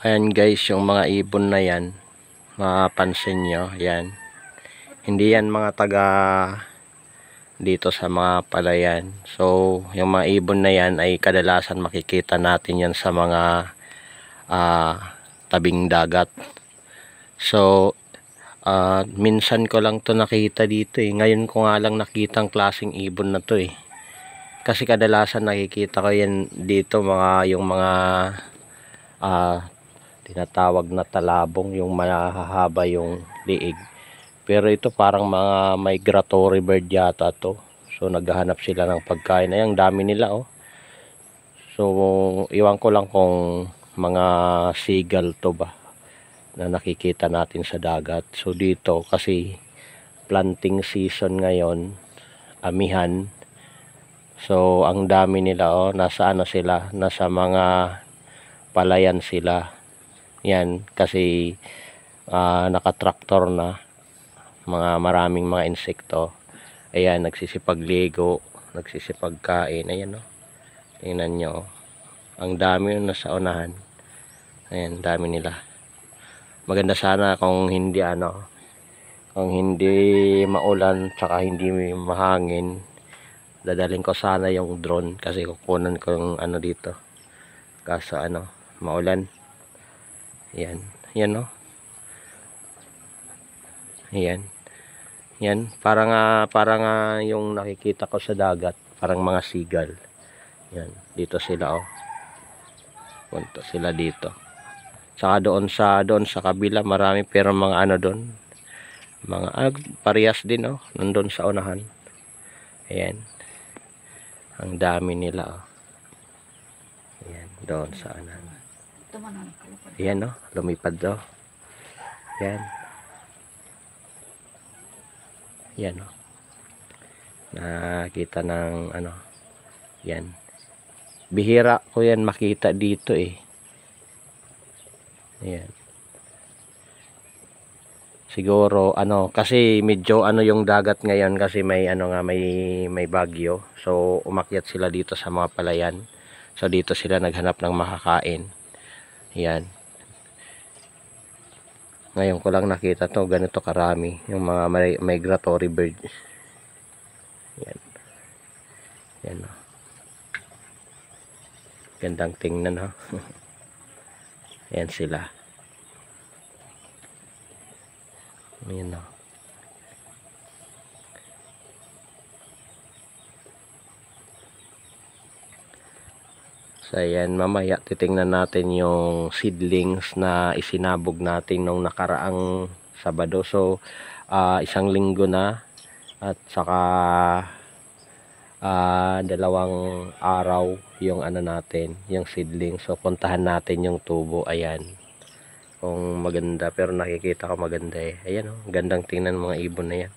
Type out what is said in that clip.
Ayan guys, yung mga ibon na yan, mapapansin nyo, yan. Hindi yan mga taga dito sa mga palayan. So, yung mga ibon na yan ay kadalasan makikita natin yan sa mga tabing dagat. So, minsan ko lang to nakita dito eh. Ngayon ko nga lang nakita ang klaseng ibon na to eh. Kasi kadalasan nakikita ko yan dito yung mga tinatawag na talabong, yung mahahaba yung liig. Pero ito parang mga migratory bird yata to. So naghahanap sila ng pagkain. Ayang dami nila oh. So iwan ko lang kung mga seagull to ba na nakikita natin sa dagat. So dito kasi planting season ngayon, amihan. So ang dami nila oh, nasa ano sila, nasa mga palayan sila. Yan kasi nakatraktor na maraming mga insekto. Ayan, nagsisipagligo, nagsisipagkain. Ayan oh. Tingnan nyo oh. Ang dami yung nasa unahan. Ayan, dami nila. Maganda sana kung hindi kung hindi maulan tsaka hindi mahangin. Dadaling ko sana yung drone kasi kukunan ko yung dito. Kaso maulan. Yan. Yan no. Yan. Yan. Parang yung nakikita ko sa dagat. Parang mga seagull. Yan. Dito sila oh. Punta sila dito. Saka doon sa kabila marami pero mga doon. Mga parehas din oh. Nandun sa unahan. Ayan. Ang dami nila oh. Ayan. Doon sa unahan. Ayan no, lumipad do. Yan. Yan no. Nakita ng yan. Bihira ko yan makita dito eh. Ayan. Siguro kasi medyo yung dagat ngayon kasi may may bagyo. So umakyat sila dito sa mga palayan. So dito sila naghanap ng makakain. Yan. Ngayon ko lang nakita to ganito karami yung mga migratory bird. Yan. Yan oh. Gandang tingnan oh. Yan sila. Yan oh. So ayan, mamaya titingnan natin yung seedlings na isinabog natin nung nakaraang Sabado. So isang linggo na at saka 2 araw yung natin, yung seedlings. So puntahan natin yung tubo. Ayan. Kung maganda, pero nakikita ko maganda eh. Ayan oh, gandang tingnan mga ibon na yan.